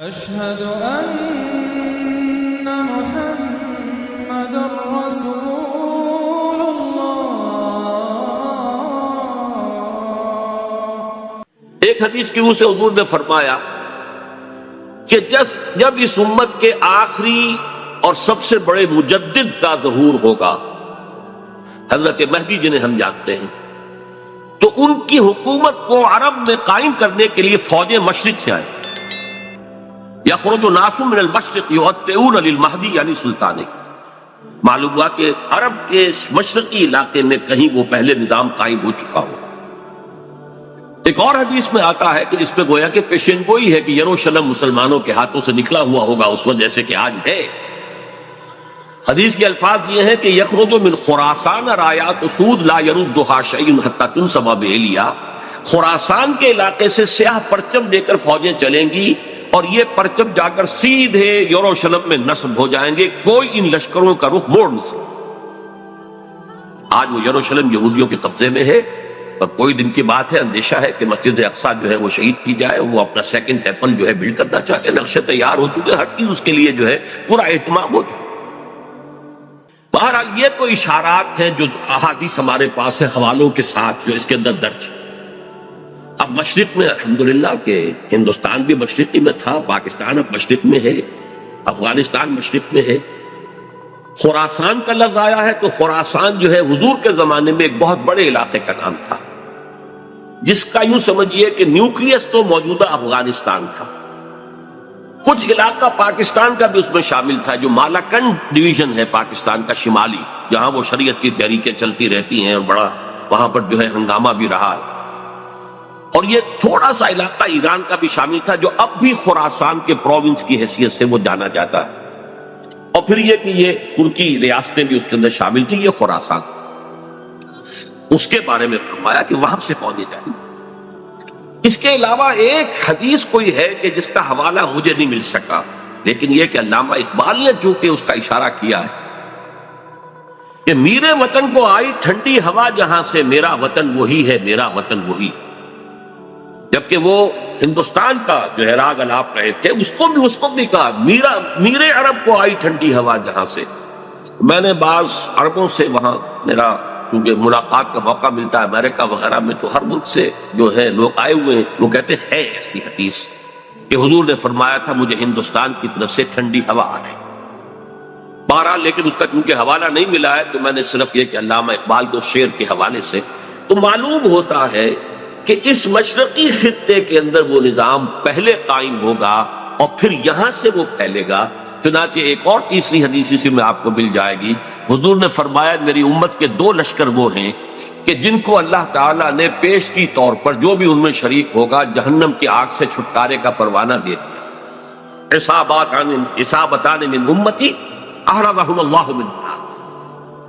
أشهد أن محمد رسول الله۔ ایک حدیث کی روح سے حضور نے فرمایا کہ جب اس امت کے آخری اور سب سے بڑے مجدد کا ظہور ہوگا، حضرت مہدی جنہیں ہم جانتے ہیں، تو ان کی حکومت کو عرب میں قائم کرنے کے لیے فوجیں مشرق سے آئیں۔ یخرج ناس من المشرق یؤطئون للمہدی، یعنی سلطانے کی معلوم ہوا کہ عرب کے مشرقی علاقے میں کہیں وہ پہلے نظام قائم ہو چکا ہوگا۔ ایک اور حدیث میں آتا ہے کہ جس پہ گویا کہ پیشین گوئی ہے کہ یروشلم مسلمانوں کے ہاتھوں سے نکلا ہوا ہوگا اس وقت جیسے کہ آج ہے۔ حدیث کے الفاظ یہ ہیں کہ یخرج من خراسان رایات سود لا یردها شیء حتی تنصب بإیلیا، خراسان کے علاقے سے سیاہ پرچم لے کر فوجیں چلیں گی اور یہ پرچم جا کر سیدھے یروشلم میں نصب ہو جائیں گے، کوئی ان لشکروں کا رخ موڑ نہیں سکتا۔ آج وہ یروشلم یہودیوں کے قبضے میں ہے اور کوئی دن کی بات ہے، اندیشہ ہے کہ مسجد اقصی جو ہے وہ شہید کی جائے، وہ اپنا سیکنڈ ٹیمپل جو ہے بلڈ کرنا چاہتے ہیں، نقشے تیار ہو چکے، ہر چیز اس کے لیے جو ہے پورا اہتمام ہو چکا۔ بہرحال یہ کوئی اشارات ہیں جو احادیث ہمارے پاس ہے حوالوں کے ساتھ جو اس کے اندر درج ہے۔ اب مشرق میں الحمدللہ کہ ہندوستان بھی مشرقی میں تھا، پاکستان اب مشرق میں ہے، افغانستان مشرق میں ہے۔ خراسان کا لفظ آیا ہے تو خراسان جو ہے حضور کے زمانے میں ایک بہت بڑے علاقے کا نام تھا، جس کا یوں سمجھیے کہ نیوکلیس تو موجودہ افغانستان تھا، کچھ علاقہ پاکستان کا بھی اس میں شامل تھا، جو مالاکنڈ ڈویژن ہے پاکستان کا شمالی، جہاں وہ شریعت کی تحریکیں چلتی رہتی ہیں اور بڑا وہاں پر جو ہے ہنگامہ بھی رہا ہے۔ اور یہ تھوڑا سا علاقہ ایران کا بھی شامل تھا، جو اب بھی خراسان کے پروونس کی حیثیت سے وہ جانا جاتا ہے۔ اور پھر یہ کہ یہ ترکی ریاستیں بھی اس کے اندر شامل تھی، یہ خراسان، اس کے بارے میں فرمایا کہ وہاں سے فوجیں جائیں۔ اس کے علاوہ ایک حدیث کوئی ہے کہ جس کا حوالہ مجھے نہیں مل سکا، لیکن یہ کہ علامہ اقبال نے چونکہ اس کا اشارہ کیا ہے کہ میرے وطن کو آئی ٹھنڈی ہوا جہاں سے، میرا وطن وہی ہے، میرا وطن وہی، جبکہ وہ ہندوستان کا جو ہے راگ الاپ رہے تھے، اس کو بھی کہا میرے عرب کو آئی ٹھنڈی ہوا جہاں سے۔ میں نے بعض عربوں سے وہاں میرا چونکہ ملاقات کا موقع ملتا ہے امریکہ وغیرہ میں، تو ہر ملک سے جو ہے لوگ آئے ہوئے ہیں، وہ کہتے ہیں ایسی حدیث کہ حضور نے فرمایا تھا مجھے ہندوستان کی طرف سے ٹھنڈی ہوا آ رہی۔ بہرحال لیکن اس کا چونکہ حوالہ نہیں ملا ہے تو میں نے صرف یہ کہ علامہ اقبال کے شعر کے حوالے سے تو معلوم ہوتا ہے کہ اس مشرقی خطے کے اندر وہ نظام پہلے قائم ہوگا اور پھر یہاں سے وہ پھیلے گا۔ چنانچہ ایک اور تیسری حدیث سے میں آپ کو مل جائے گی، حضور نے فرمایا میری امت کے دو لشکر وہ ہیں کہ جن کو اللہ تعالیٰ نے پیش کی طور پر جو بھی ان میں شریک ہوگا جہنم کی آگ سے چھٹکارے کا پروانہ دے دیا۔ عصابتان من امتی احرزهم اللہ من النار،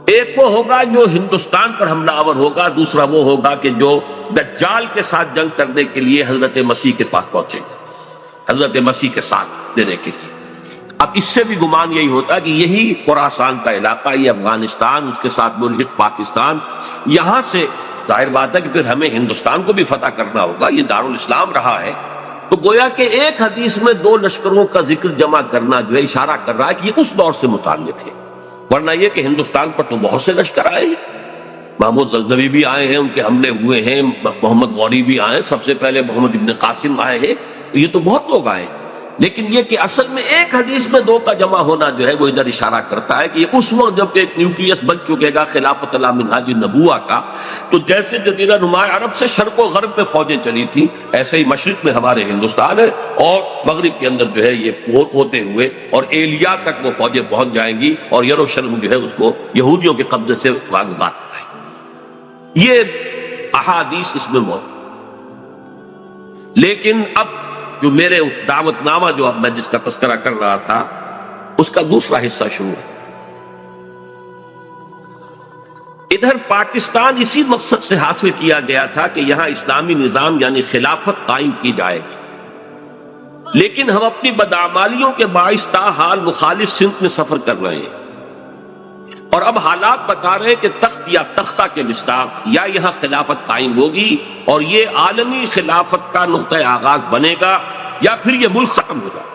ایک وہ ہوگا جو ہندوستان پر حملہ آور ہوگا، دوسرا وہ ہوگا کہ جو دجال کے ساتھ جنگ کرنے کے لیے حضرت مسیح کے پاس پہنچے گا، حضرت مسیح کے ساتھ دینے کے لیے۔ اب اس سے بھی گمان یہی ہوتا ہے کہ یہی خراسان کا علاقہ، یہ افغانستان، اس کے ساتھ ملحق پاکستان، یہاں سے ظاہر بات ہے کہ پھر ہمیں ہندوستان کو بھی فتح کرنا ہوگا، یہ دارالاسلام رہا ہے۔ تو گویا کہ ایک حدیث میں دو لشکروں کا ذکر جمع کرنا جو ہے اشارہ کر رہا ہے کہ یہ اس دور سے متعلق ہے، ورنہ یہ کہ ہندوستان پر تو بہت سے لشکر آئے ہیں، محمود غزنوی بھی آئے ہیں، ان کے حملے ہوئے ہیں، محمد غوری بھی آئے ہیں، سب سے پہلے محمد ابن قاسم آئے ہیں، یہ تو بہت لوگ آئے ہیں۔ لیکن یہ کہ اصل میں ایک حدیث میں دو کا جمع ہونا جو ہے وہ ادھر اشارہ کرتا ہے کہ یہ اس وقت جب ایک نیوکلیس بن چکے گا خلافت اللہ منہاج النبوہ کا، تو جیسے جزیرہ نما عرب سے شرق و غرب میں فوجیں چلی تھیں، ایسے ہی مشرق میں ہمارے ہندوستان ہے اور مغرب کے اندر جو ہے یہ ہوتے ہوئے اور ایلیا تک وہ فوجیں پہنچ جائیں گی اور یروشلم جو ہے اس کو یہودیوں کے قبضے سے واگبات کرائیں۔ یہ احادیث اس میں موجود، لیکن اب جو میرے اس دعوت نامہ جو اب میں جس کا تذکرہ کر رہا تھا اس کا دوسرا حصہ شروع ہے۔ ادھر پاکستان اسی مقصد سے حاصل کیا گیا تھا کہ یہاں اسلامی نظام یعنی خلافت قائم کی جائے گی، لیکن ہم اپنی بدعمالیوں کے باعث تاحال مخالف سمت میں سفر کر رہے ہیں، اور اب حالات بتا رہے ہیں کہ تخت یا تختہ کے مصداق یا یہاں خلافت قائم ہوگی اور یہ عالمی خلافت کا نقطہ آغاز بنے گا یا پھر یہ ملک ختم ہو جائے۔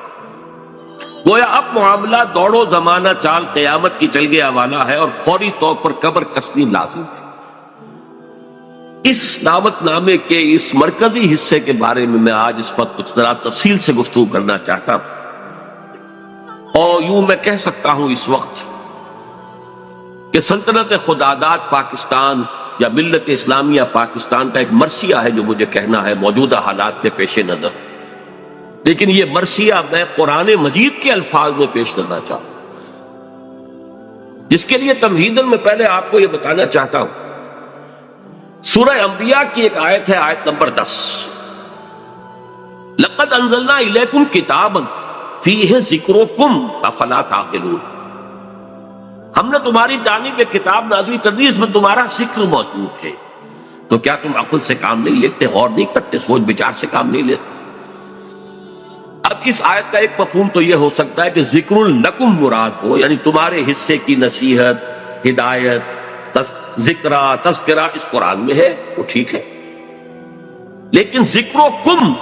گویا اب معاملہ دوڑو زمانہ چال قیامت کی چل گیا والا ہے اور فوری طور پر قبر کسنی لازم ہے۔ اس دعوت نامے کے اس مرکزی حصے کے بارے میں آج اس وقت کچھ ذرا تفصیل سے گفتگو کرنا چاہتا ہوں، اور یوں میں کہہ سکتا ہوں اس وقت کہ سلطنت خداداد پاکستان یا ملت اسلامیہ پاکستان کا ایک مرثیہ ہے جو مجھے کہنا ہے موجودہ حالات کے پیش نظر، لیکن یہ مرثیہ میں قرآن مجید کے الفاظ میں پیش کرنا چاہتا ہوں، جس کے لیے تمہیداً میں پہلے آپ کو یہ بتانا چاہتا ہوں۔ سورہ انبیاء کی ایک آیت ہے، آیت نمبر 10، لَقَدْ أَنزَلْنَا إِلَيْكُمْ كِتَابًا فِيهِ ذِكْرُكُمْ أَفَلَا تَعْقِلُونَ، ہم نے تمہاری جانب ایک کتاب نازل کر دی، اس میں تمہارا ذکر موجود ہے، تو کیا تم عقل سے کام نہیں لیتے، غور نہیں کرتے، سوچ بچار سے کام نہیں لیتے؟ اب اس آیت کا ایک مفہوم تو یہ ہو سکتا ہے کہ ذکر لکم مراد ہو، یعنی تمہارے حصے کی نصیحت، ہدایت، ذکرہ، تذکرہ اس قرآن میں ہے، وہ ٹھیک ہے، لیکن ذکر و کم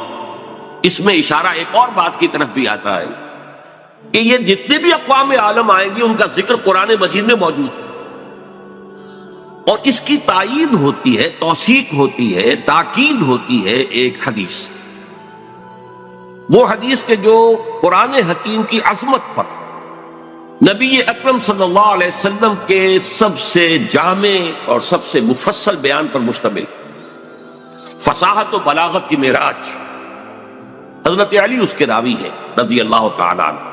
اس میں اشارہ ایک اور بات کی طرف بھی آتا ہے کہ یہ جتنے بھی اقوام عالم آئیں گی ان کا ذکر قرآن مجید میں موجود ہے، اور اس کی تائید ہوتی ہے، توثیق ہوتی ہے، تاکید ہوتی ہے ایک حدیث، وہ حدیث کے جو قرآن حکیم کی عظمت پر نبی اکرم صلی اللہ علیہ وسلم کے سب سے جامع اور سب سے مفصل بیان پر مشتمل، فصاحت و بلاغت کی معراج، حضرت علی اس کے راوی ہے رضی اللہ تعالیٰ عنہ،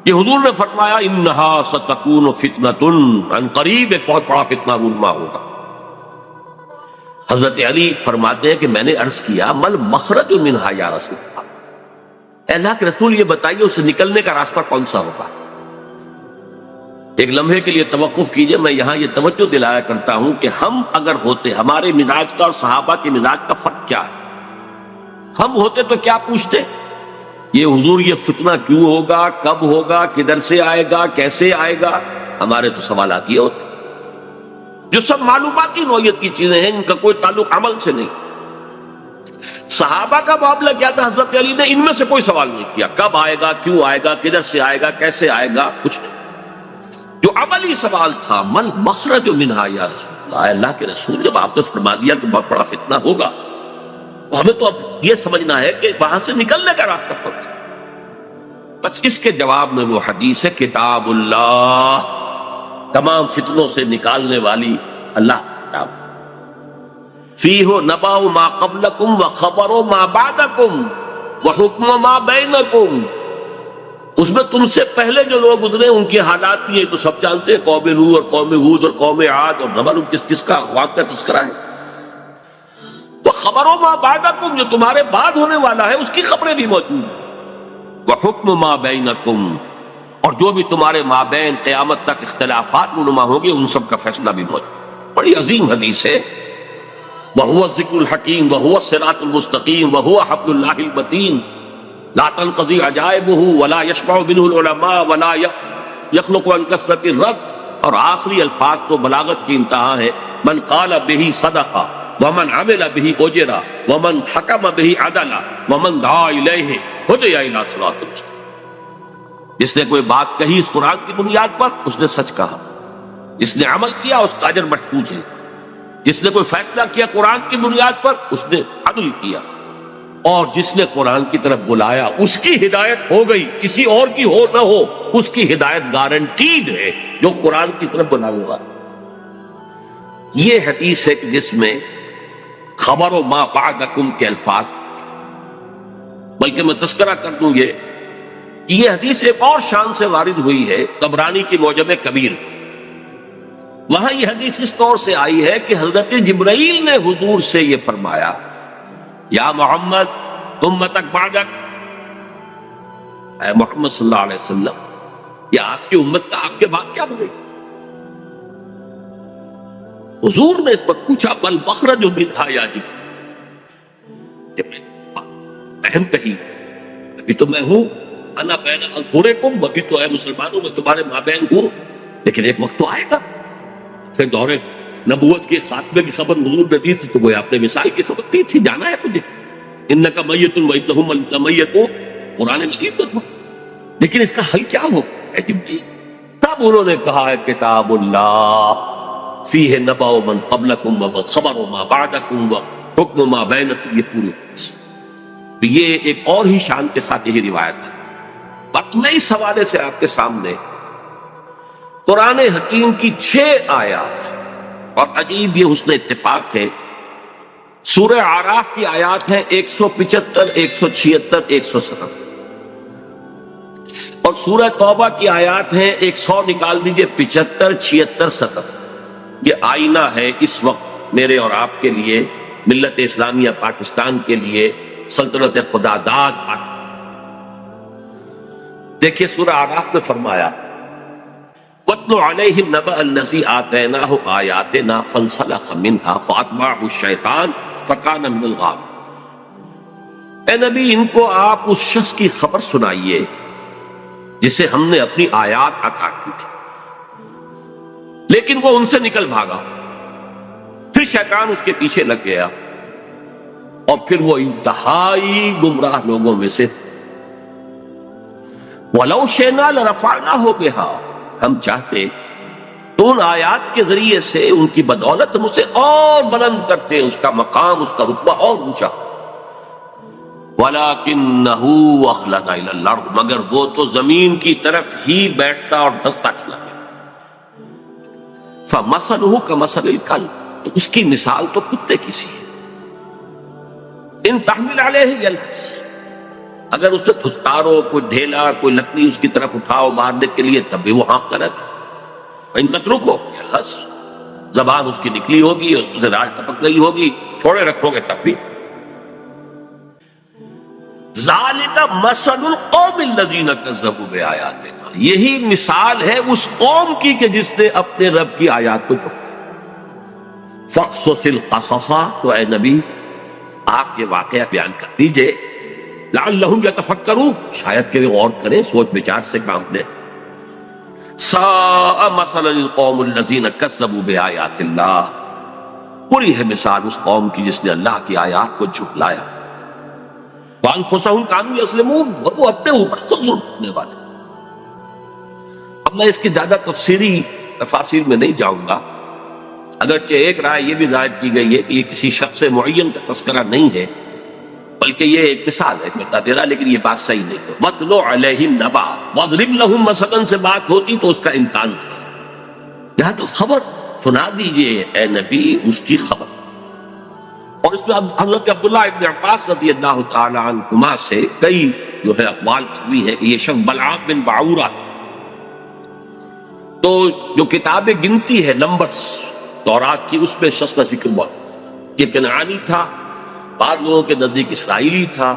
یہ حضور نے فرمایا انہا ستکون فتنۃ، ان قریب ایک بہت بڑا فتنہ رونما ہوگا۔ حضرت علی فرماتے ہیں کہ میں نے عرض کیا مل مخرج منہا یا رسول اللہ، اے اللہ کے رسول یہ بتائیے اسے نکلنے کا راستہ کون سا ہوگا؟ ایک لمحے کے لیے توقف کیجئے، میں یہاں یہ توجہ دلایا کرتا ہوں کہ ہم اگر ہوتے، ہمارے مزاج کا اور صحابہ کے مزاج کا فرق کیا ہے؟ ہم ہوتے تو کیا پوچھتے؟ یہ حضور یہ فتنہ کیوں ہوگا، کب ہوگا، کدھر سے آئے گا، کیسے آئے گا؟ ہمارے تو سوالات یہ ہوتے جو سب معلوماتی نوعیت کی چیزیں ہیں، ان کا کوئی تعلق عمل سے نہیں۔ صحابہ کا معاملہ کیا تھا؟ حضرت علی نے ان میں سے کوئی سوال نہیں کیا، کب آئے گا، کیوں آئے گا، کدھر سے آئے گا، کیسے آئے گا، کچھ نہیں۔ جو عملی سوال تھا من مخرج منہا یا رسول اللہ، اللہ کے رسول جب آپ نے فرما دیا کہ بہت بڑا فتنہ ہوگا تو ہمیں تو اب یہ سمجھنا ہے کہ وہاں سے نکلنے کا راستہ کون سا؟ بس اس کے جواب میں وہ حدیث ہے کتاب اللہ، تمام فتنوں سے نکالنے والی اللہ کتاب، فیہ نبأ ما قبلکم وخبر ما بعدکم وحکم ما بینکم، اس میں تم سے پہلے جو لوگ گزرے ان کے حالات بھی یہ تو سب جانتے ہیں، قوم نوح اور قوم ہود اور قوم عاد، اور نہ معلوم کس کس کا واقعہ تذکرہ ہے، وخبر ما بعدکم جو تمہارے بعد ہونے والا ہے اس کی خبریں بھی موجود ہیں، وحکم ما بینکم اور جو بھی تمہارے مابین قیامت تک اختلافات رونما ہوں گے ان سب کا فیصلہ بھی موجود۔ بڑی عظیم حدیث ہے، وَهُوَ الذِّكْرُ الْحَكِيمُ وَهُوَ الصِّرَاطُ الْمُسْتَقِيمُ وَهُوَ حَبْلُ اللَّهِ الْمَتِينُ لَا تَنْقَضِي عَجَائِبُهُ وَلَا يَشْبَعُ مِنْهُ الْعُلَمَاءُ وَلَا يَخْلُقُ عَنْ كَثْرَةِ الرَّدِّ، اور آخری الفاظ تو بلاغت کی انتہا ہے، من قال به صدقہ ومن عمل به اجر ومن حکم به عدل ومن دعا الیہ ہدی الی صراط المستقیم۔ جس نے کوئی بات کہی اس قرآن کی بنیاد پر اس نے سچ کہا، جس نے عمل کیا اس کا اجر محفوظ ہے، جس نے کوئی فیصلہ کیا قرآن کی بنیاد پر اس نے عدل کیا، اور جس نے قرآن کی طرف بلایا اس کی ہدایت ہو گئی، کسی اور کی ہو نہ ہو اس کی ہدایت گارنٹیڈ ہے جو قرآن کی طرف بلانے والا۔ یہ حدیث ہے جس میں خبر و ما بعدکم کے الفاظ، بلکہ میں تذکرہ کر دوں یہ حدیث ایک اور شان سے وارد ہوئی ہے طبرانی کی معجم کبیر، وہاں یہ حدیث اس طور سے آئی ہے کہ حضرت جبرائیل نے حضور سے یہ فرمایا یا محمد امتک بعدک، اے محمد صلی اللہ علیہ وسلم یہ آپ کی امت کا آپ کے بعد کیا بنے؟ حضور نے اس پر پوچھا بل مخرج منہا یا جی، اہم کہی ابھی تو میں ہوں، انا بین اظہرکم، ابھی تو اے مسلمانوں میں تمہارے مابین ہوں، لیکن ایک وقت تو آئے گا پھر دور نبوت کے خاتمے کی خبر حضور نے دی تھی تو وہ آپ نے مثال کی خبر دی تھی، جانا ہے تجھے انک میت وانہم لمیتون، قرآن مجید میں، لیکن اس کا حل کیا ہو؟ تب انہوں نے کہا ہے کتاب اللہ فیہ نبأ من قبلکم وخبر ما بعدکم وحکم ما بینکم، یہ پوری یہ ایک اور ہی شان کے ساتھ یہی روایت ہے۔ بات میں اس حوالے سے آپ کے سامنے قرآن حکیم کی 6 آیات، اور عجیب یہ حسن اتفاق ہے، سورہ اعراف کی آیات ہیں 175 176 170، اور سورہ توبہ کی آیات ہیں 100 نکال دیجئے 75 76 70۔ یہ آئینہ ہے اس وقت میرے اور آپ کے لیے، ملت اسلامیہ پاکستان کے لیے، سلطنت خدا داد۔ دیکھیے سورہ اعراف میں فرمایا وَاتْلُ عَلَيْهِمْ نَبَأَ الَّذِي آتَيْنَاهُ آيَاتِنَا فَانسَلَخَ مِنْهَا فَأَتْبَعَهُ الشَّيْطَانُ فَكَانَ مِنَ الْغَاوِينَ۔ اے نبی ان کو آپ اس شخص کی خبر سنائیے جسے ہم نے اپنی آیات عطا کی تھی، لیکن وہ ان سے نکل بھاگا، پھر شیطان اس کے پیچھے لگ گیا، اور پھر وہ انتہائی گمراہ لوگوں میں سے۔ وَلَوْ شِئْنَا لَرَفَعْنَاهُ بِهَا، ہم چاہتے تو ان آیات کے ذریعے سے، ان کی بدولت ہم اسے اور بلند کرتے، اس کا مقام، اس کا رتبہ اور اونچا۔ وَلَكِنَّهُ أَخْلَدَ إِلَى الْأَرْضِ، مگر وہ تو زمین کی طرف ہی بیٹھتا اور دھستا چلا گیا۔ فَمَثَلُهُ كَمَثَلِ الْكَلْبِ، تو اس کی مثال تو کتے کی سی ہے۔ إِن تَحْمِلْ عَلَيْهِ يَلْهَثْ، اگر اسے پھٹکارو، کوئی ڈھیلا، کوئی لکڑی اس کی طرف اٹھاؤ مارنے کے لیے، تب بھی وہ ہانپتا رہتا۔ ان تترکو یلہث، زبان اس کی نکلی ہوگی، اس سے راج ٹپک گئی ہوگی، چھوڑے رکھو گے تب بھی۔ ذالک مثل القوم الذین کذبوا بآیاتنا، یہی مثال ہے اس قوم کی کہ جس نے اپنے رب کی آیات کو جھٹلایا۔ فاقصص القصص، تو اے نبی آپ یہ واقعہ بیان کر دیجئے، لعلہم یتفکرون، شاید کہ وہ غور کریں، سوچ بچار سے کام لیں۔ ساء مثلا القوم الذین کذبوا بآیات اللہ، بری ہے مثال اس قوم کی جس نے اللہ کی آیات کو جھٹلایا۔ وانفسہم کانوا یظلمون، اور وہ اپنے اوپر خود ظلم کرنے والے۔ اب میں اس کی زیادہ تفصیلی تفاصیل میں نہیں جاؤں گا، اگرچہ ایک رائے یہ بھی ظاہر کی گئی ہے کہ یہ کسی شخص معین کا تذکرہ نہیں ہے، بلکہ یہ ایک مثال ہے بتا دے رہا، لیکن یہ بات صحیح نہیں ہے۔ وَاتْلُ عَلَيْهِمْ نَبَأَ وَاضْرِبْ لَهُم مَثَلًا سے بات ہوتی تو اس کا امتحان تھا، یہاں تو خبر سنا دیجئے اے نبی اس کی خبر۔ اور اس میں حضرت عبداللہ ابن عباس رضی اللہ تعالی عنہما سے کئی جو ہے اقوال ہوئی ہے کہ یہ شخص بلعام بن باعورہ، تو جو کتاب گنتی ہے نمبرز تورات کی، اس میں شخص کا ذکر ہوا کہ کنعانی تھا، بعض لوگوں کے نزدیک اسرائیلی تھا،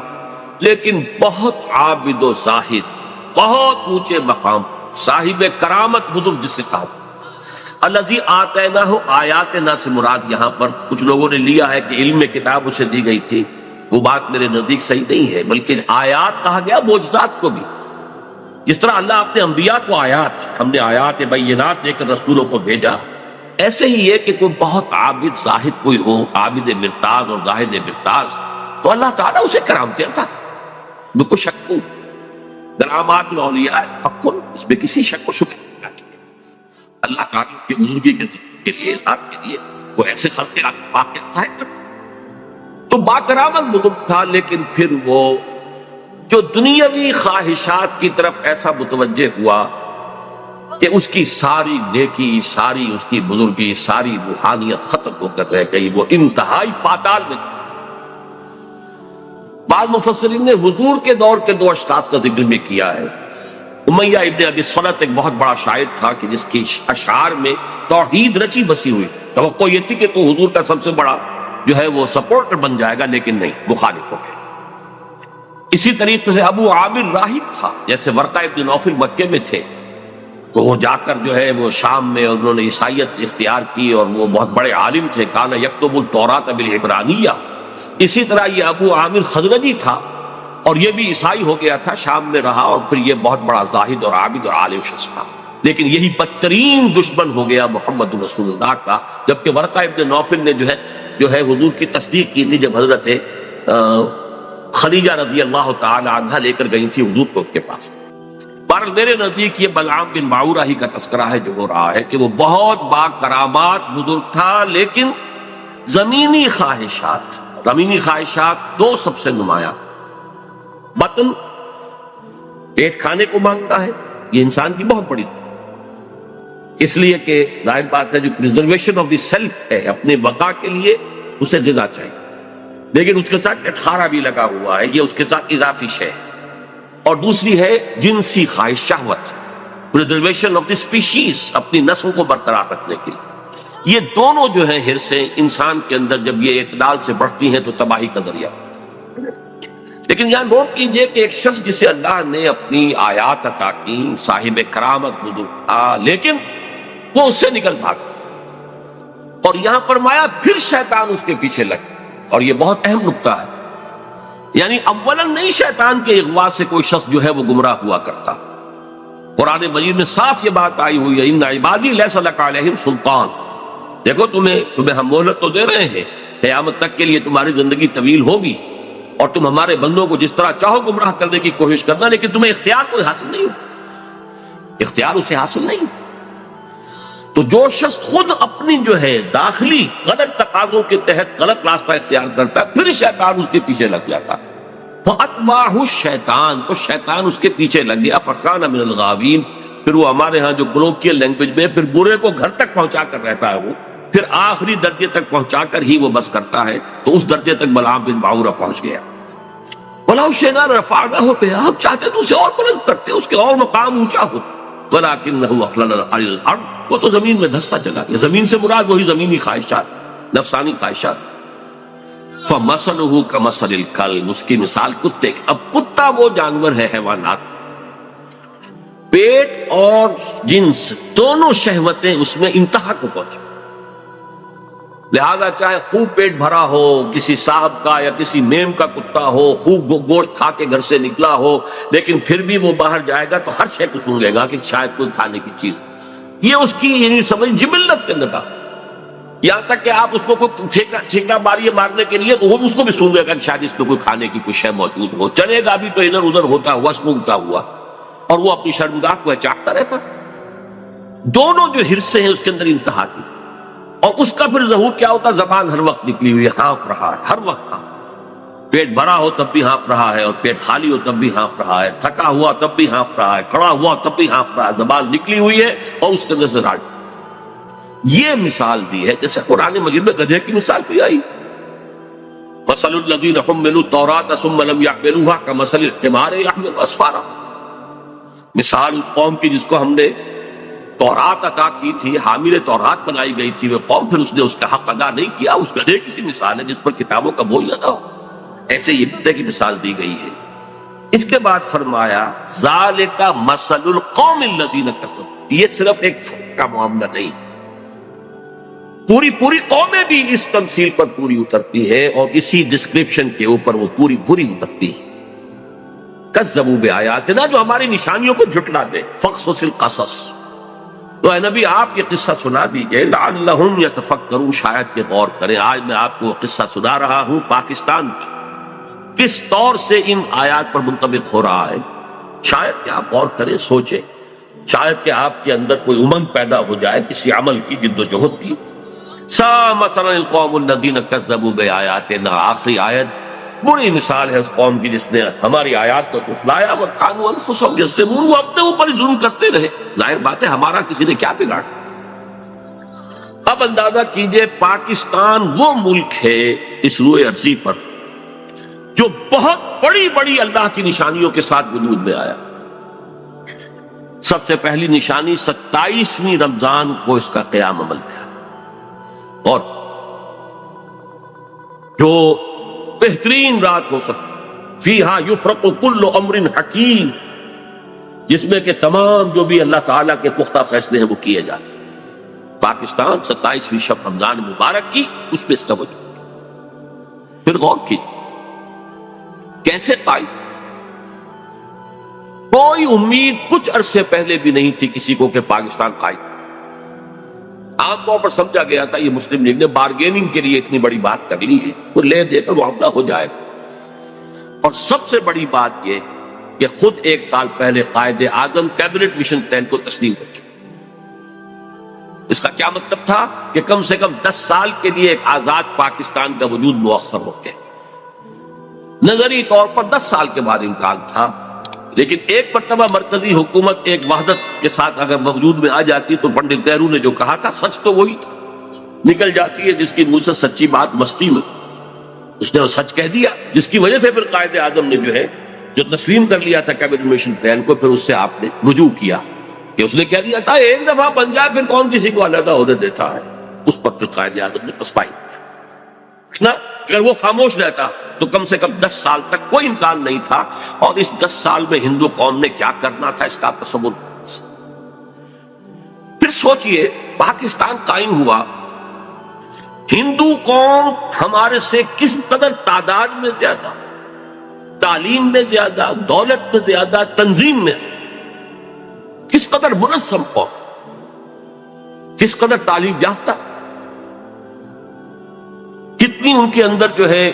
لیکن بہت عابد و زاہد، بہت اونچے مقام، صاحب کرامت بزرگ جسے کہا۔ الذی آتیناہ آیاتنا سے مراد یہاں پر کچھ لوگوں نے لیا ہے کہ علم کتاب اسے دی گئی تھی، وہ بات میرے نزدیک صحیح نہیں ہے، بلکہ آیات کہا گیا معجزات کو بھی، جس طرح اللہ اپنے انبیاء کو آیات، ہم نے آیات بینات دے کر رسولوں کو بھیجا، ایسے ہی ہے کہ کوئی بہت عابد زاہد کوئی ہو، عابد مرتاز اور زاہد مرتاز، تو اللہ تعالیٰ اسے کرامتیں عطا، بالکل شک کو کرامات الاولیاء حق، اس میں کسی شک و شبہ نہیں، اللہ تعالیٰ کی بزرگی کے لیے، ذات کے لیے وہ ایسے خلق واقع ظاہر کر، تو با کرامت بزرگ تھا، لیکن پھر وہ جو دنیاوی خواہشات کی طرف ایسا متوجہ ہوا کہ اس کی ساری نیکی، ساری اس کی بزرگی، ساری روحانیت ختم ہو کر رہ گئی، وہ انتہائی پاتال میں۔ بعض مفسرین نے حضور کے دور کے 2 اشخاص کا ذکر بھی کیا ہے۔ امیہ ابن ابی صلت ایک بہت بڑا شاعر تھا کہ جس کی اشعار میں توحید رچی بسی ہوئی، توقع یہ تھی کہ تو حضور کا سب سے بڑا جو ہے وہ سپورٹر بن جائے گا، لیکن نہیں، مخالف ہو گیا۔ اسی طریقے سے ابو عامر راہب تھا، جیسے ورقہ ابن نوفل مکے میں تھے، تو وہ جا کر جو ہے وہ شام میں انہوں نے عیسائیت اختیار کی، اور وہ بہت بڑے عالم تھے، کان یکتب التوراۃ بالعبرانیہ۔ اسی طرح یہ ابو عامر خزرجی تھا، اور یہ بھی عیسائی ہو گیا تھا، شام میں رہا، اور پھر یہ بہت بڑا زاہد اور عابد اور عالم شخص تھا، لیکن یہی بدترین دشمن ہو گیا محمد رسول اللہ کا، جبکہ ورقہ ابن نوفل نے جو ہے حضور کی تصدیق کی تھی، جب حضرت خدیجہ رضی اللہ تعالی عنہا لے کر گئی تھی حضور کو ان کے پاس۔ بہرحال میرے نزدیک یہ بلعام بن باعورہ ہی کا تذکرہ ہے جو ہو رہا ہے کہ وہ بہت با کرامات بزرگ تھا، لیکن زمینی خواہشات دو سب سے نمایاں، بطن پیٹ کھانے کو مانگتا ہے، یہ انسان کی بہت بڑی، اس لیے کہ ظاہر بات ہے جو پریزرویشن آف دی سیلف ہے، اپنے بقا کے لیے اسے غذا چاہیے، لیکن اس کے ساتھ کٹخارا بھی لگا ہوا ہے، یہ اس کے ساتھ اضافی شے ہے۔ اور دوسری ہے جنسی خواہش، شہوت، پریزرویشن آف دی اسپیشیز، اپنی نسل کو برقرار رکھنے کے لیے۔ یہ دونوں جو ہیں حرصیں انسان کے اندر جب یہ اعتدال سے بڑھتی ہیں تو تباہی کا ذریعہ۔ لیکن یہاں نوٹ کیجئے کہ ایک شخص جسے اللہ نے اپنی آیات عطا کی، صاحب کرامت بزرگ تھا، لیکن وہ اس سے نکل بھاگا، اور یہاں فرمایا پھر شیطان اس کے پیچھے لگ، اور یہ بہت اہم نکتہ ہے، یعنی اولاً نہیں شیطان کے اغوا سے کوئی شخص جو ہے وہ گمراہ ہوا کرتا۔ قرآن مجید میں صاف یہ بات آئی ہوئی ہے، ان عبادی لیس لک علیہم سلطان، دیکھو تمہیں ہم مہلت تو دے رہے ہیں، قیامت تک کے لیے تمہاری زندگی طویل ہوگی، اور تم ہمارے بندوں کو جس طرح چاہو گمراہ کرنے کی کوشش کرنا، لیکن تمہیں اختیار کوئی حاصل نہیں ہو، اختیار اسے حاصل نہیں۔ تو جو شخص خود اپنی جو ہے داخلی غلط تقاضوں کے تحت غلط راستہ اختیار کرتا ہے، پھر شیطان اس کے پیچھے لگ جاتا، فَأَتْبَعَهُ الشَّيْطَانُ، تو شیطان اس کے پیچھے لگ گیا، فَكَانَ مِنَ الْغَاوِينَ، پھر وہ ہمارے ہاں جو کولوکیل لینگویج میں پھر برے کو گھر تک پہنچا کر رہتا ہے، وہ پھر آخری درجے تک پہنچا کر ہی وہ بس کرتا ہے، تو اس درجے تک بلعام بن باعورہ پہنچ گیا۔ وَلَوْ شِئْنَا رَفَعْنَاهُ بِهَا، ہم چاہتے تو اسے اور بلند کرتے، اس کے اور مقام اونچا ہوتا، وَلَكِنَّهُ أَخْلَدَ إِلَى الْأَرْضِ، وہ تو زمین میں دھستا چلا گیا۔ زمین سے مراد وہی زمینی خواہشات، نفسانی خواہشات۔ فَمَثَلُهُ كَمَثَلِ الْكَلْبِ، اس کی مثال کتے کی۔ اب کتا وہ جانور ہے، حیوانات، پیٹ اور جنس دونوں شہوتیں اس میں انتہا کو پہنچی، لہذا چاہے خوب پیٹ بھرا ہو، کسی صاحب کا یا کسی میم کا کتا ہو، خوب گوشت کھا کے گھر سے نکلا ہو، لیکن پھر بھی وہ باہر جائے گا تو ہر شے کو سن لے گا کہ شاید کوئی کھانے کی چیز، یہ اس کی یعنی سمجھ جبلت کے اندر تھا، یہاں تک کہ آپ اس کو کوئی ٹھیکنا ماریے مارنے کے لیے تو وہ اس کو بھی سن لے گا کہ شاید اس میں کوئی کھانے کی کوئی شے موجود ہو، چلے گا بھی تو ادھر ادھر ہوتا ہوا، سنگتا ہوا، اور وہ اپنی شرمگاہ کو چاہتا رہتا۔ دونوں جو حرصے ہیں اس کے اندر انتہا کی، اور اس کا پھر ظہور کیا ہوتا، زبان ہر وقت نکلی ہوئی ہے، ہانپ رہا ہے، ہر وقت ہانپ، پیٹ بھرا ہو تب بھی ہانپ رہا ہے، اور پیٹ خالی ہو تب بھی ہانپ رہا ہے، تھکا ہوا تب بھی ہانپ رہا ہے، کھڑا ہوا تب بھی ہانپ رہا ہے، زبان نکلی ہوئی ہے اور اس کے اندر سے راڑ۔ یہ مثال دی ہے جیسے قرآن مجید میں گدھے کی مثال بھی آئی، مثل الذین حملوا التوراۃ ثم لم یحملوها کمثل الحمار یحمل اسفارا، مثال اس قوم کی جس کو ہم نے تورات عطا کی تھی، حامل تورات بنائی گئی تھی، وہ قوم پھر اس نے اس کا حق ادا نہیں کیا، اس گدھے کی سی مثال ہے جس پر کتابوں کا بوجھ لگا ہو، ایسے یہ گدھے کی مثال دی گئی ہے۔ اس کے بعد فرمایا ذالک مثل القوم الذین کفروا، یہ صرف ایک فرد کا معاملہ نہیں، پوری قومیں بھی اس تمثیل پر پوری اترتی ہے، اور اسی ڈسکرپشن کے اوپر وہ پوری اترتی ہے۔ کذبوا بآیاتنا، جو ہماری نشانیوں کو جھٹلا دے، فقصص القصص، تو اے نبی آپ یہ قصہ سنا دیجئے، لعلہم یتفکرون، شاید کہ غور کریں۔ آج میں آپ کو قصہ سنا رہا ہوں پاکستان کا، کس طور سے ان آیات پر منطبق ہو رہا ہے، شاید کہ آپ غور کریں، سوچیں، شاید کہ آپ کے اندر کوئی امنگ پیدا ہو جائے کسی عمل کی، جد و جہد کی۔ سا مثلا القوم الذین کذبوا بآیاتنا، آخری آیت بری مثال ہے اس قوم کی جس نے ہماری آیات کو جھٹلایا، وَكَانُوا أَنفُسَهُمْ يَظْلِمُونَ، وہ اپنے اوپر ظلم کرتے رہے، ظاہر بات ہے ہمارا کسی نے کیا بگاڑا۔ اب اندازہ کیجئے پاکستان وہ ملک ہے اس روئے ارضی پر جو بہت بڑی اللہ کی نشانیوں کے ساتھ وجود میں آیا۔ سب سے پہلی نشانی 27ویں رمضان کو اس کا قیام عمل میں آیا، اور جو بہترین رات ہو سکتی، فیہا یفرق کل امر حکیم، جس میں کہ تمام جو بھی اللہ تعالیٰ کے پختہ فیصلے ہیں وہ کیے جائیں۔ پاکستان 27ویں شب رمضان مبارک کی، اس میں اس کا وجود۔ پھر غور کیجیے کیسے قائم، کوئی امید کچھ عرصے پہلے بھی نہیں تھی کسی کو کہ پاکستان قائم، عام طور پر سمجھا گیا تھا یہ مسلم لیگ نے بارگیننگ کے لیے اتنی بڑی بات کر لی ہے، وہ لے دے کر معاملہ ہو جائے گا۔ اور سب سے بڑی بات یہ کہ خود 1 سال پہلے Quaid Azam cabinet mission plan کو تسلیم کر چکے۔ اس کا کیا مطلب تھا کہ کم سے کم 10 سال کے لیے ایک آزاد پاکستان کا وجود مؤثر ہو گیا۔ نظری طور پر 10 سال کے بعد امکان تھا، لیکن ایک مرتبہ مرکزی حکومت ایک وحدت کے ساتھ اگر وجود میں آ جاتی تو پنڈت نہرو نے جو کہا تھا سچ تو وہی تھا، نکل جاتی ہے جس کی منہ سے سچی بات مستی میں، اس نے وہ سچ کہہ دیا، جس کی وجہ سے پھر قائد اعظم نے جو تسلیم کر لیا تھا کیبنٹ مشن پلان کو، پھر اس سے آپ نے رجوع کیا کہ اس نے کہہ دیا تھا ایک دفعہ بن جائے پھر کون کسی کو علیحدہ عہدے دیتا ہے۔ اس پر پھر قائد اعظم نے پسپائی نا، اگر وہ خاموش رہتا تو کم سے کم 10 سال تک کوئی امکان نہیں تھا، اور اس 10 سال میں ہندو قوم نے کیا کرنا تھا اس کا تصور۔ پھر سوچئے پاکستان قائم ہوا، ہندو قوم ہمارے سے کس قدر تعداد میں زیادہ، تعلیم میں زیادہ، دولت میں زیادہ، تنظیم میں کس قدر منظم قوم، کس قدر تعلیم یافتہ، کتنی ان کے اندر جو ہے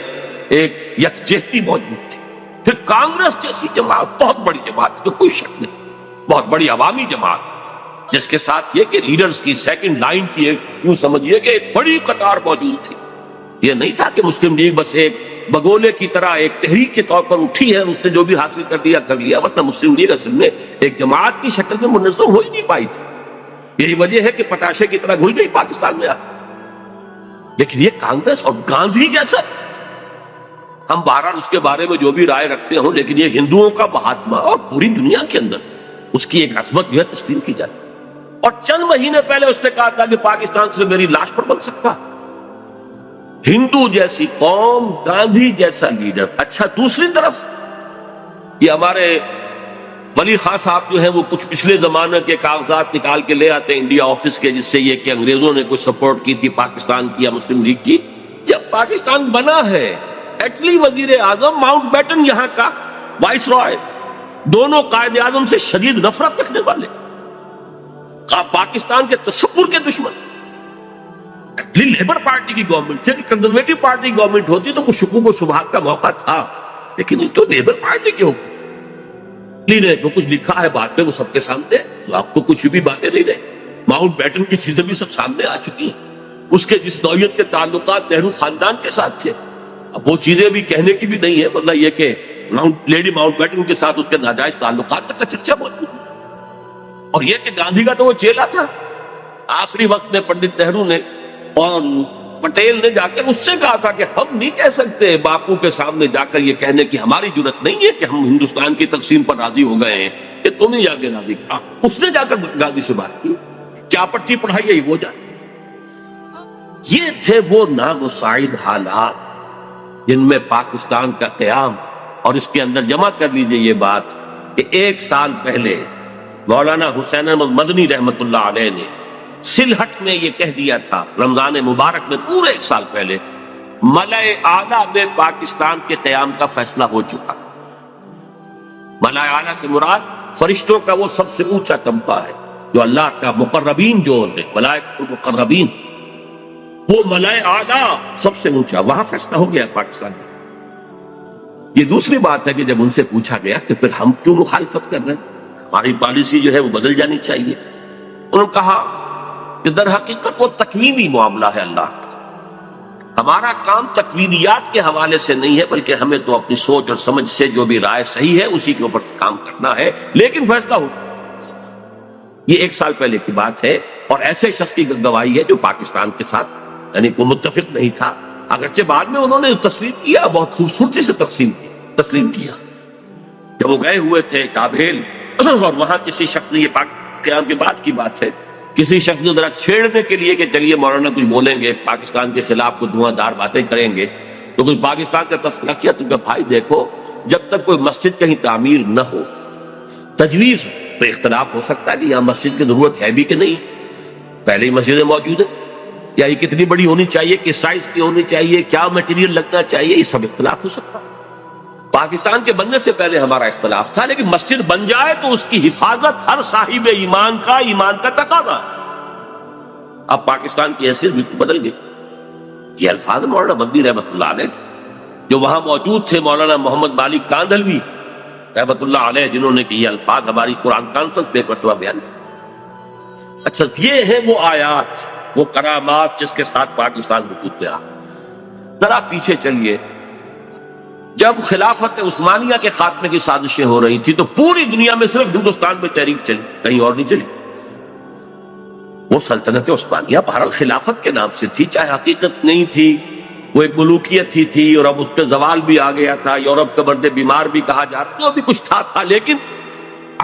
ایک یکجہتی موجود تھی۔ پھر کانگریس جیسی جماعت، بہت بڑی جماعت، تو کوئی شک نہیں، بہت بڑی عوامی جماعت، جس کے ساتھ یہ کہ لیڈرز کی سیکنڈ لائن کی ایک یوں سمجھیے کہ ایک بڑی قطار موجود تھی۔ یہ نہیں تھا کہ مسلم لیگ بس ایک بگولے کی طرح ایک تحریک کے طور پر اٹھی ہے، اس نے جو بھی حاصل کر لیا، ورنہ مسلم لیگ اصل میں ایک جماعت کی شکل میں منظم ہو ہی نہیں پائی تھی۔ یہی وجہ ہے کہ پتاشے کی طرح گھل گئی پاکستان میں۔ لیکن یہ کانگریس اور گاندھی جیسا، ہم بہرحال اس کے بارے میں جو بھی رائے رکھتے ہوں، لیکن یہ ہندوؤں کا مہاتما اور پوری دنیا کے اندر اس کی ایک عظمت جو ہے تسلیم کی جائے۔ اور چند مہینے پہلے اس نے کہا تھا کہ پاکستان سے میری لاش پر بن سکتا، ہندو جیسی قوم، گاندھی جیسا لیڈر۔ اچھا، دوسری طرف یہ ہمارے ولی خان صاحب جو ہیں وہ کچھ پچھلے زمانے کے کاغذات نکال کے لے آتے ہیں انڈیا آفس کے، جس سے یہ کہ انگریزوں نے کچھ سپورٹ کی تھی پاکستان کی یا مسلم لیگ کی۔ جب پاکستان بنا ہے، ایٹلی وزیر اعظم ماؤنٹ بیٹن یہاں کا وائس رائے، دونوں قائد اعظم سے شدید نفرت رکھنے والے، پاکستان کے تصور کے دشمن۔ لیبر پارٹی کی گورنمنٹ تھی، کنزرویٹو پارٹی کی گورنمنٹ ہوتی تو کچھ شکوک و شبہات کا موقع تھا، لیکن یہ تو لیبر پارٹی کے حکم نے جو کچھ لکھا ہے بعد میں وہ سب کے سامنے، آپ کو کچھ بھی باتیں نہیں رہے، ماؤنٹ بیٹن کی چیزیں بھی سب سامنے آ چکی ہیں، اس کے جس نوعیت کے تعلقات نہرو خاندان کے ساتھ تھے، اب وہ چیزیں بھی کہنے کی بھی نہیں ہے، ورنہ یہ کہ لیڈی ماؤنٹ بیٹن کے ساتھ اس کے ناجائز تعلقات تک کا چرچا موجود ہے۔ اور یہ کہ گاندھی کا تو وہ چیلا تھا، آخری وقت میں پنڈت نہرو نے اور پٹیل نے جا کر اس سے کہا تھا کہ ہم نہیں کہہ سکتے باپو کے سامنے جا کر یہ کہنے کی ہماری جرت نہیں ہے کہ ہم ہندوستان کی تقسیم پر راضی ہو گئے ہیں، کہ تم ہی جا کے راضی کہا۔ اس نے جا کر گاندھی سے بات کی، کیا پٹی پڑھائی ہے وہ جانے۔ یہ تھے وہ ناگزیر حالات جن میں پاکستان کا قیام، اور اس کے اندر جمع کر لیجئے یہ بات کہ 1 سال پہلے مولانا حسین احمد مدنی رحمت اللہ علیہ نے سلہٹ میں یہ کہہ دیا تھا، رمضان مبارک میں پورے 1 سال پہلے، ملأ اعلیٰ میں پاکستان کے قیام کا فیصلہ ہو چکا۔ ملأ اعلیٰ سے مراد فرشتوں کا وہ سب سے اونچا طبقہ ہے، جو اللہ کا مقربین جو ہوتے ملائکۃ المقربین، وہ ملأ اعلیٰ سب سے اونچا، وہاں فیصلہ ہو گیا پاکستان میں۔ یہ دوسری بات ہے کہ جب ان سے پوچھا گیا کہ پھر ہم کیوں مخالفت کر رہے ہیں، ہماری پالیسی جو ہے وہ بدل جانی چاہیے، انہوں نے کہا کہ در حقیقت وہ تکوینی معاملہ ہے اللہ کا، ہمارا کام تکوینیات کے حوالے سے نہیں ہے، بلکہ ہمیں تو اپنی سوچ اور سمجھ سے جو بھی رائے صحیح ہے اسی کے اوپر کام کرنا ہے، لیکن فیصلہ ہو۔ یہ 1 سال پہلے کی بات ہے، اور ایسے شخص کی گواہی ہے جو پاکستان کے ساتھ یعنی کوئی متفق نہیں تھا، اگرچہ بعد میں انہوں نے تسلیم کیا، بہت خوبصورتی سے تسلیم کیا۔ جب وہ گئے ہوئے تھے کابل، اور وہاں کسی شخص نے، یہ قیام کے بعد کی بات ہے، کسی شخص نے ذرا چھیڑنے کے لیے کہ چلیے مولانا کچھ بولیں گے، پاکستان کے خلاف کو دھواں دار باتیں کریں گے، تو کچھ پاکستان کا تذکرہ کیا، تو کہ بھائی دیکھو، جب تک کوئی مسجد کہیں تعمیر نہ ہو، تجویز تو اختلاف ہو سکتا ہے کہ یہاں مسجد کی ضرورت ہے بھی کہ نہیں، پہلے ہی مسجدیں موجود ہیں، یا یہ کتنی بڑی ہونی چاہیے، کس سائز کی ہونی چاہیے، کیا میٹیریل لگنا چاہیے، یہ سب اختلاف ہو سکتا ہے۔ پاکستان کے بننے سے پہلے ہمارا اختلاف تھا، لیکن مسجد بن جائے تو اس کی حفاظت ہر صاحب ایمان کا تقاضا۔ اب پاکستان کی حیثیت بالکل بدل گئی۔ یہ الفاظ مولانا مدنی رحمت اللہ علیہ جو وہاں موجود تھے، مولانا محمد مالک کاندھلوی رحمت اللہ علیہ، جنہوں نے کہ یہ الفاظ ہماری قرآن کانفرنس میں ایک مرتبہ بیان کیا۔ اچھا، یہ ہیں وہ آیات، وہ کرامات جس کے ساتھ پاکستان وجود میں آ۔ ذرا پیچھے چلیے، جب خلافت عثمانیہ کے خاتمے کی سازشیں ہو رہی تھی تو پوری دنیا میں صرف ہندوستان میں تحریک چلی، کہیں اور نہیں چلی۔ وہ سلطنت عثمانیہ بہرحال خلافت کے نام سے تھی، چاہے حقیقت نہیں تھی، وہ ایک ملوکیت ہی تھی، اور اب اس پہ زوال بھی آ گیا تھا، یورپ کا مرد بیمار بھی کہا جا رہا، جو بھی کچھ تھا، لیکن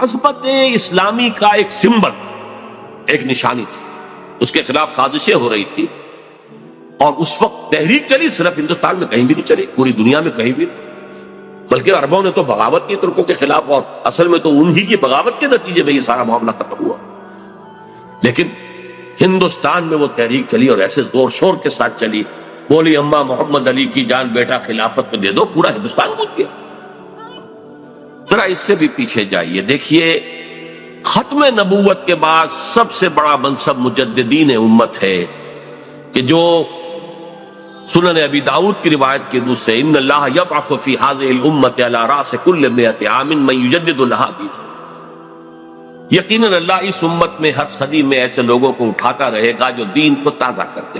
عظمت اسلامی کا ایک سمبل، ایک نشانی تھی، اس کے خلاف سازشیں ہو رہی تھی، اور اس وقت تحریک چلی، صرف ہندوستان میں کہیں بھی نہیں چلی، پوری دنیا میں کہیں بھی نہیں، بلکہ عربوں نے تو بغاوت کی ترکوں کے خلاف، اور اصل میں تو انہی کی بغاوت کے نتیجے میں یہ سارا معاملہ ختم ہوا۔ لیکن ہندوستان میں وہ تحریک چلی، اور ایسے زور شور کے ساتھ چلی، بولی اماں محمد علی کی جان بیٹا خلافت میں دے دو، پورا ہندوستان گونج گیا۔ ذرا اس سے بھی پیچھے جائیے، دیکھیے ختم نبوت کے بعد سب سے بڑا منصب مجددین امت ہے، کہ جو سنن ابی داؤد کی روایت کے روح سے ان اللہ یبعث فی هذه الامة على راس كل 100 عام من یجدد لها دینها، یقیناً اللہ اس امت میں ہر صدی میں ایسے لوگوں کو اٹھاتا رہے گا جو دین کو تازہ کرتے